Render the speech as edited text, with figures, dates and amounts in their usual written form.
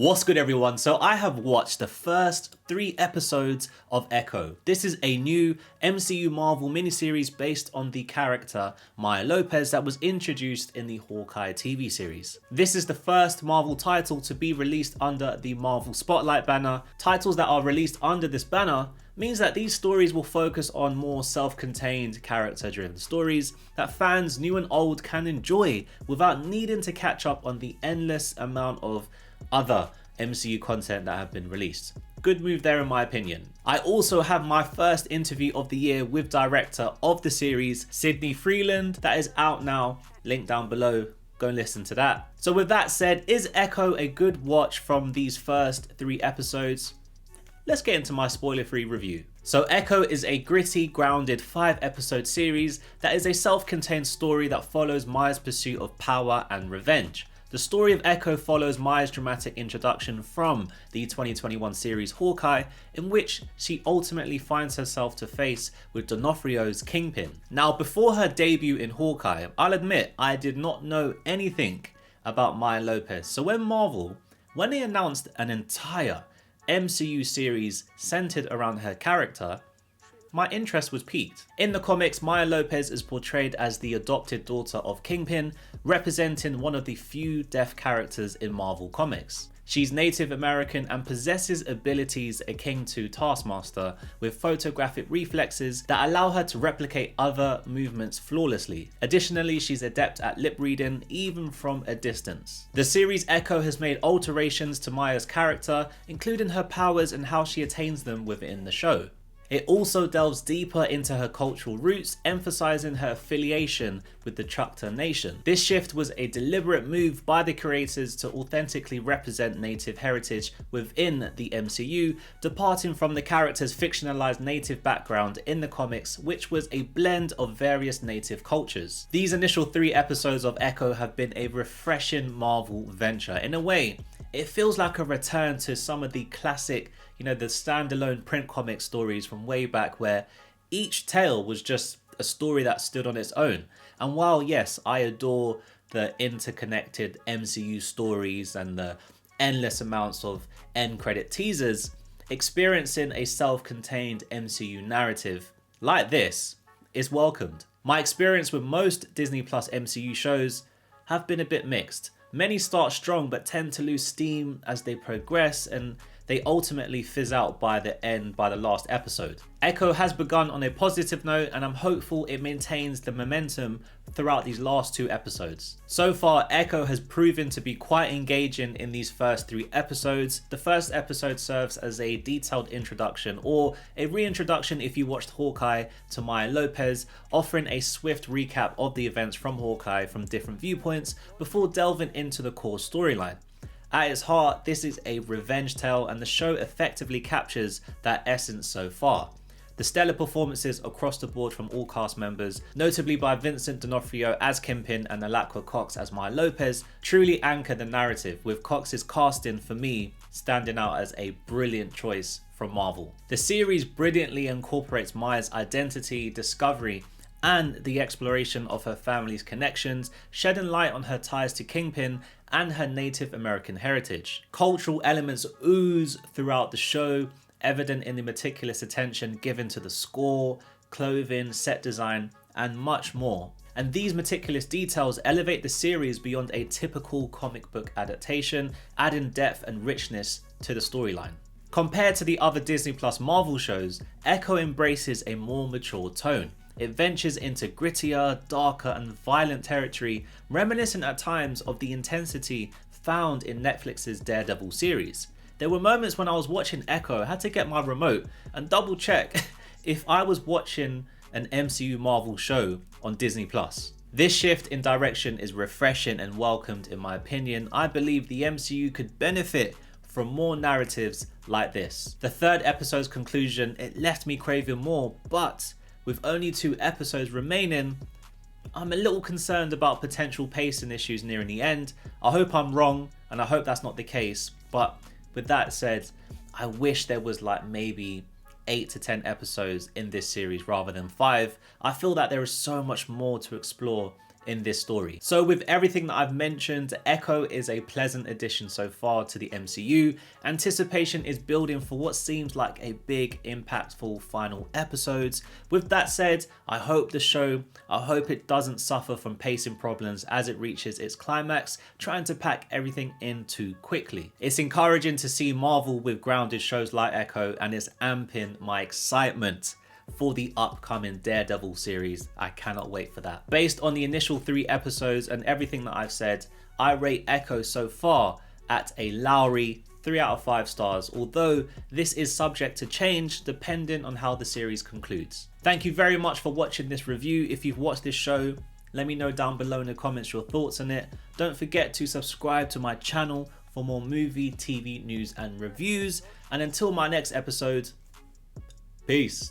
What's good, everyone? So I have watched the first 3 episodes of Echo. This is a new MCU Marvel miniseries based on the character Maya Lopez that was introduced in the Hawkeye TV series. This is the first Marvel title to be released under the Marvel Spotlight banner. Titles that are released under this banner means that these stories will focus on more self-contained, character-driven stories that fans new and old can enjoy without needing to catch up on the endless amount of other MCU content that have been released. Good move there in my opinion. I also have my first interview of the year with director of the series, Sydney Freeland, that is out now, link down below, go and listen to that. So with that said, is Echo a good watch from these first 3 episodes? Let's get into my spoiler-free review. So Echo is a gritty, grounded 5-episode series that is a self-contained story that follows Maya's pursuit of power and revenge. The story of Echo follows Maya's dramatic introduction from the 2021 series Hawkeye, in which she ultimately finds herself to face with D'Onofrio's Kingpin. Now, before her debut in Hawkeye, I'll admit I did not know anything about Maya Lopez. So when they announced an entire MCU series centered around her character, my interest was piqued. In the comics, Maya Lopez is portrayed as the adopted daughter of Kingpin, representing one of the few deaf characters in Marvel Comics. She's Native American and possesses abilities akin to Taskmaster, with photographic reflexes that allow her to replicate other movements flawlessly. Additionally, she's adept at lip reading even from a distance. The series Echo has made alterations to Maya's character, including her powers and how she attains them within the show. It also delves deeper into her cultural roots, emphasizing her affiliation with the Choctaw Nation. This shift was a deliberate move by the creators to authentically represent Native heritage within the MCU, departing from the character's fictionalized Native background in the comics, which was a blend of various Native cultures. These initial 3 episodes of Echo have been a refreshing Marvel venture. In a way, it feels like a return to some of the classic, the standalone print comic stories from way back, where each tale was just a story that stood on its own. And while yes, I adore the interconnected MCU stories and the endless amounts of end credit teasers, experiencing a self-contained MCU narrative like this is welcomed. My experience with most Disney Plus MCU shows have been a bit mixed. Many start strong but tend to lose steam as they progress, and they ultimately fizz out by the last episode. Echo has begun on a positive note, and I'm hopeful it maintains the momentum throughout these last 2 episodes. So far, Echo has proven to be quite engaging in these first 3 episodes. The first episode serves as a detailed introduction, or a reintroduction if you watched Hawkeye, to Maya Lopez, offering a swift recap of the events from Hawkeye from different viewpoints before delving into the core storyline. At its heart, this is a revenge tale, and the show effectively captures that essence so far. The stellar performances across the board from all cast members, notably by Vincent D'Onofrio as Kingpin and Alaqua Cox as Maya Lopez, truly anchor the narrative, with Cox's casting for me standing out as a brilliant choice from Marvel. The series brilliantly incorporates Maya's identity, discovery, and the exploration of her family's connections, shedding light on her ties to Kingpin and her Native American heritage. Cultural elements ooze throughout the show, evident in the meticulous attention given to the score, clothing, set design, and much more. And these meticulous details elevate the series beyond a typical comic book adaptation, adding depth and richness to the storyline. Compared to the other Disney Plus Marvel shows, Echo embraces a more mature tone. It ventures into grittier, darker, and violent territory, reminiscent at times of the intensity found in Netflix's Daredevil series. There were moments when I was watching Echo, I had to get my remote and double check if I was watching an MCU Marvel show on Disney Plus. This shift in direction is refreshing and welcomed in my opinion. I believe the MCU could benefit from more narratives like this. The 3rd episode's conclusion, it left me craving more, but with only 2 episodes remaining, I'm a little concerned about potential pacing issues nearing the end. I hope I'm wrong, and I hope that's not the case, but with that said, I wish there was like maybe 8 to 10 episodes in this series rather than 5. I feel that there is so much more to explore in this story. So with everything that I've mentioned, Echo is a pleasant addition so far to the MCU. Anticipation is building for what seems like a big, impactful final episodes. With that said, I hope it doesn't suffer from pacing problems as it reaches its climax, trying to pack everything in too quickly. It's encouraging to see Marvel with grounded shows like Echo, and it's amping my excitement for the upcoming Daredevil series. I cannot wait for that. Based on the initial 3 episodes and everything that I've said, I rate Echo so far at a Lowery 3 out of 5 stars, although this is subject to change depending on how the series concludes. Thank you very much for watching this review. If you've watched this show, let me know down below in the comments your thoughts on it. Don't forget to subscribe to my channel for more movie, TV news and reviews. And until my next episode, peace.